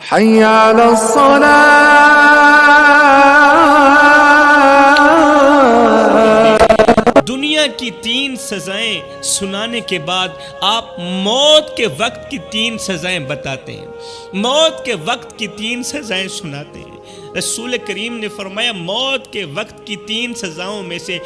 حي على الصلاة. دنیا کی 3 سزائیں سنانے کے بعد آپ موت کے وقت کی 3 سزائیں بتاتے ہیں، موت کے وقت کی 3 سزائیں سناتے ہیں۔ رسول کریم نے فرمایا موت کے وقت کی 3 سزاؤں میں سے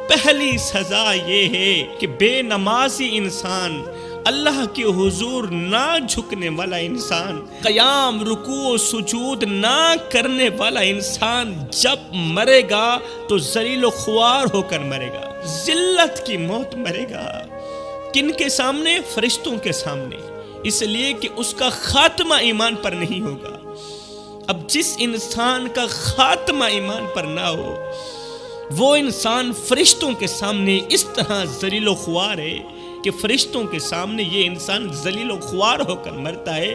پہلی سزا یہ ہے کہ بے نمازی انسان، اللہ کے حضور نہ جھکنے والا انسان، قیام رکوع و سجود نہ کرنے والا انسان جب مرے گا تو ذلیل و خوار ہو کر مرے گا، ذلت کی موت مرے گا۔ کن کے سامنے؟ فرشتوں کے سامنے، اس لیے کہ اس کا خاتمہ ایمان پر نہیں ہوگا۔ اب جس انسان کا خاتمہ ایمان پر نہ ہو وہ انسان فرشتوں کے سامنے اس طرح ذلیل و خوار ہے کہ فرشتوں کے سامنے یہ انسان ذلیل و خوار ہو کر مرتا ہے،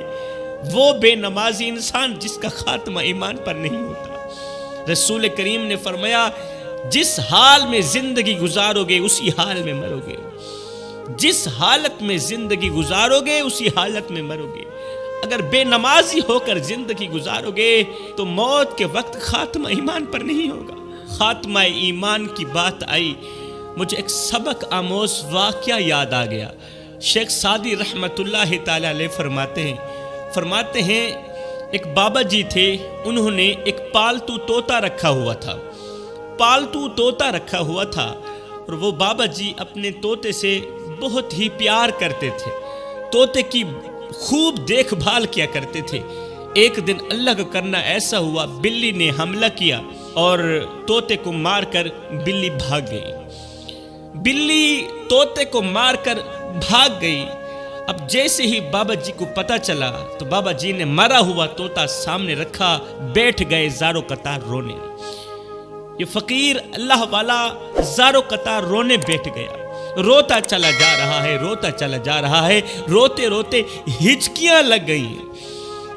وہ بے نمازی انسان جس کا خاتمہ ایمان پر نہیں ہوتا۔ رسول کریم نے فرمایا جس حال میں زندگی گزارو گے اسی حال میں مرو گے، جس حالت میں زندگی گزارو گے اسی حالت میں مرو گے۔ اگر بے نمازی ہو کر زندگی گزارو گے تو موت کے وقت خاتمہ ایمان پر نہیں ہوگا۔ خاتمہ ایمان کی بات آئی، مجھے ایک سبق آموز واقعہ یاد آ گیا۔ شیخ سعدی رحمت اللہ تعالی علیہ فرماتے ہیں ایک بابا جی تھے، انہوں نے ایک پالتو طوطا رکھا ہوا تھا، پالتو طوطا رکھا ہوا تھا، اور وہ بابا جی اپنے طوطے سے بہت ہی پیار کرتے تھے، طوطے کی خوب دیکھ بھال کیا کرتے تھے۔ ایک دن اللہ کا کرنا ایسا ہوا، بلی نے حملہ کیا اور طوطے کو مار کر بلی بھاگ گئی، بلی طوطے کو مار کر بھاگ گئی۔ اب جیسے ہی بابا جی کو پتہ چلا تو بابا جی نے مرا ہوا طوطا سامنے رکھا، بیٹھ گئے زارو قطار رونے۔ یہ فقیر اللہ والا زارو قطار رونے بیٹھ گیا، روتا چلا جا رہا ہے، روتا چلا جا رہا ہے، روتے روتے ہچکیاں لگ گئیں۔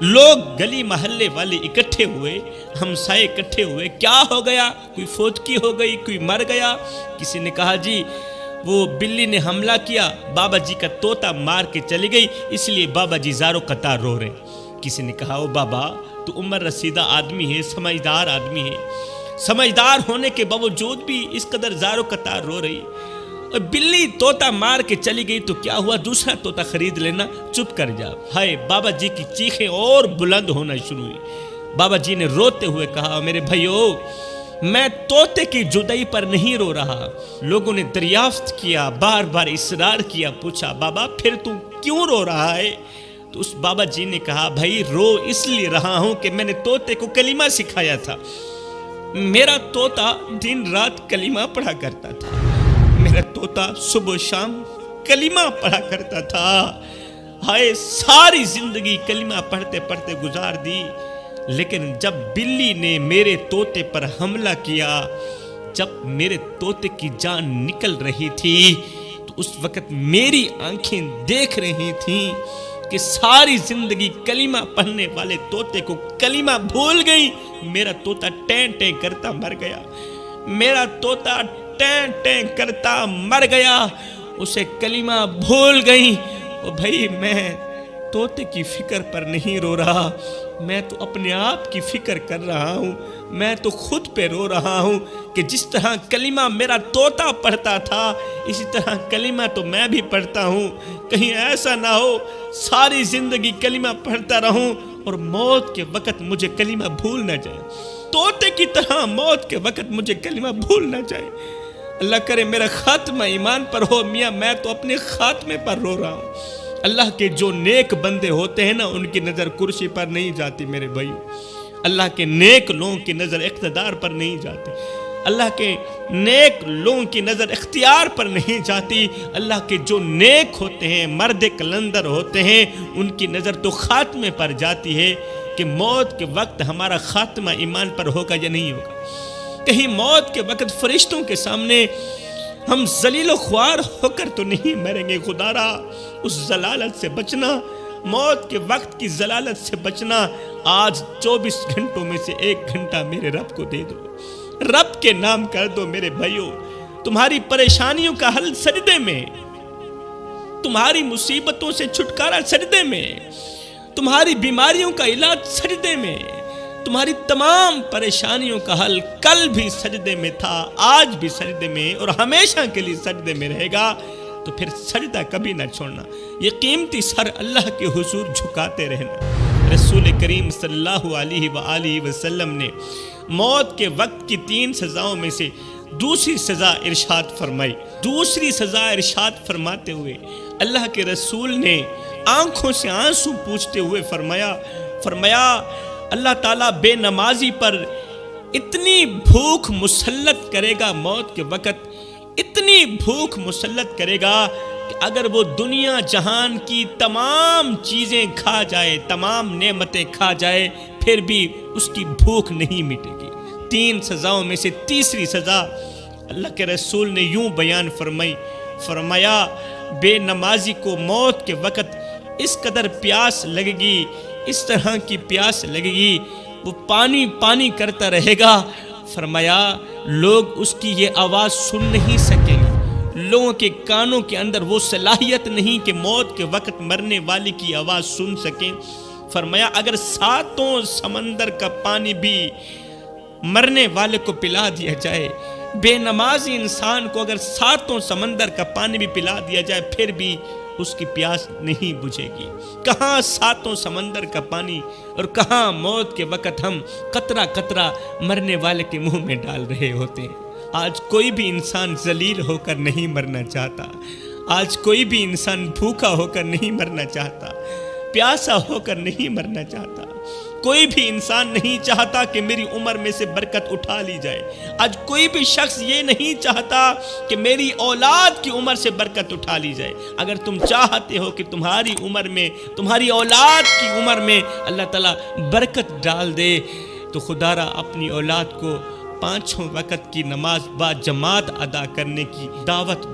لوگ گلی محلے والے اکٹھے ہوئے، ہمسائے اکٹھے ہوئے، کیا ہو گیا؟ کوئی فوتکی ہو گئی، کوئی مر گیا؟ کسی نے کہا جی وہ بلی نے حملہ کیا، بابا جی کا طوطا مار کے چلی گئی، اس لیے بابا جی زارو قطار رو رہے۔ کسی نے کہا او بابا تو عمر رسیدہ آدمی ہے، سمجھدار آدمی ہے، سمجھدار ہونے کے باوجود بھی اس قدر زارو قطار رو رہی، اور بلی طوطا مار کے چلی گئی تو کیا ہوا؟ دوسرا طوطا خرید لینا، چپ کر جا۔ ہائے، بابا جی کی چیخیں اور بلند ہونا شروع ہوئی۔ بابا جی نے روتے ہوئے کہا میرے بھائیو، میں طوطے کی جدائی پر نہیں رو رہا۔ لوگوں نے دریافت کیا، بار بار اصرار کیا، پوچھا بابا پھر تو کیوں رو رہا ہے؟ تو اس بابا جی نے کہا بھائی رو اس لیے رہا ہوں کہ میں نے طوطے کو کلمہ سکھایا تھا، میرا طوطا دن رات کلمہ پڑھا کرتا تھا، میرا طوطا صبح و شام کلمہ پڑھا کرتا تھا۔ ہائے، ساری زندگی کلمہ پڑھتے پڑھتے گزار دی، لیکن جب بلی نے میرے طوطے پر حملہ کیا، جب میرے طوطے کی جان نکل رہی تھی تو اس وقت میری آنکھیں دیکھ رہی تھیں کہ ساری زندگی کلمہ پڑھنے والے طوطے کو کلمہ بھول گئی۔ میرا طوطا ٹین ٹین کرتا مر گیا، میرا طوطا ٹین ٹین کرتا مر گیا، اسے کلمہ بھول گئی۔ او بھائی، میں طوطے کی فکر پر نہیں رو رہا، میں تو اپنے آپ کی فکر کر رہا ہوں، میں تو خود پہ رو رہا ہوں کہ جس طرح کلمہ میرا طوطا پڑھتا تھا اسی طرح کلمہ تو میں بھی پڑھتا ہوں، کہیں ایسا نہ ہو ساری زندگی کلمہ پڑھتا رہوں اور موت کے وقت مجھے کلمہ بھول نہ جائے، طوطے کی طرح موت کے وقت مجھے کلمہ بھول نہ جائے۔ اللہ کرے میرا خاتمہ ایمان پر ہو۔ میاں میں تو اپنے خاتمے پر رو رہا ہوں۔ اللہ کے جو نیک بندے ہوتے ہیں نا ان کی نظر کرسی پر نہیں جاتی میرے بھائیو، اللہ کے نیک لوگوں کی نظر اقتدار پر نہیں جاتی، اللہ کے نیک لوگوں کی نظر اختیار پر نہیں جاتی، اللہ کے جو نیک ہوتے ہیں، مرد کلندر ہوتے ہیں، ان کی نظر تو خاتمے پر جاتی ہے کہ موت کے وقت ہمارا خاتمہ ایمان پر ہوگا یا نہیں ہوگا۔ کہیں موت کے وقت فرشتوں کے سامنے ہم ذلیل و خوار ہو کر تو نہیں مریں گے۔ خدا را اس ضلالت سے بچنا، موت کے وقت کی ضلالت سے بچنا۔ آج 24 گھنٹوں میں سے 1 گھنٹہ میرے رب کو دے دو، رب کے نام کر دو میرے بھائیو۔ تمہاری پریشانیوں کا حل سجدے میں، تمہاری مصیبتوں سے چھٹکارا سجدے میں، تمہاری بیماریوں کا علاج سجدے میں، تمہاری تمام پریشانیوں کا حل کل بھی سجدے میں تھا، آج بھی سجدے میں اور ہمیشہ کے لیے سجدے میں رہے گا، تو پھر سجدہ کبھی نہ چھوڑنا، یہ قیمتی سر اللہ کے حضور جھکاتے رہنا۔ رسول کریم صلی اللہ علیہ وآلہ وسلم نے موت کے وقت کی 3 سزاؤں میں سے دوسری سزا ارشاد فرمائی۔ دوسری سزا ارشاد فرماتے ہوئے اللہ کے رسول نے آنکھوں سے آنسو پوچھتے ہوئے فرمایا اللہ تعالیٰ بے نمازی پر اتنی بھوک مسلط کرے گا، موت کے وقت اتنی بھوک مسلط کرے گا کہ اگر وہ دنیا جہان کی تمام چیزیں کھا جائے، تمام نعمتیں کھا جائے، پھر بھی اس کی بھوک نہیں مٹے گی۔ 3 سزاؤں میں سے تیسری سزا اللہ کے رسول نے یوں بیان فرمایا بے نمازی کو موت کے وقت اس قدر پیاس لگے گی، اس طرح کی پیاس لگے گی، وہ پانی پانی کرتا رہے گا۔ فرمایا لوگ اس کی یہ آواز سن نہیں سکیں گے، لوگوں کے کانوں کے اندر وہ صلاحیت نہیں کہ موت کے وقت مرنے والے کی آواز سن سکیں۔ فرمایا اگر 7 سمندر کا پانی بھی مرنے والے کو پلا دیا جائے، بے نمازی انسان کو اگر 7 سمندر کا پانی بھی پلا دیا جائے، پھر بھی اس کی پیاس نہیں بجھے گی۔ کہاں 7 سمندر کا پانی اور کہاں موت کے وقت ہم قطرہ قطرہ مرنے والے کے منہ میں ڈال رہے ہوتے ہیں۔ آج کوئی بھی انسان ذلیل ہو کر نہیں مرنا چاہتا، آج کوئی بھی انسان بھوکا ہو کر نہیں مرنا چاہتا، پیاسا ہو کر نہیں مرنا چاہتا، کوئی بھی انسان نہیں چاہتا کہ میری عمر میں سے برکت اٹھا لی جائے۔ آج کوئی بھی شخص یہ نہیں چاہتا کہ میری اولاد کی عمر سے برکت اٹھا لی جائے۔ اگر تم چاہتے ہو کہ تمہاری عمر میں، تمہاری اولاد کی عمر میں اللہ تعالیٰ برکت ڈال دے، تو خدا را اپنی اولاد کو 5 وقت کی نماز با جماعت ادا کرنے کی دعوت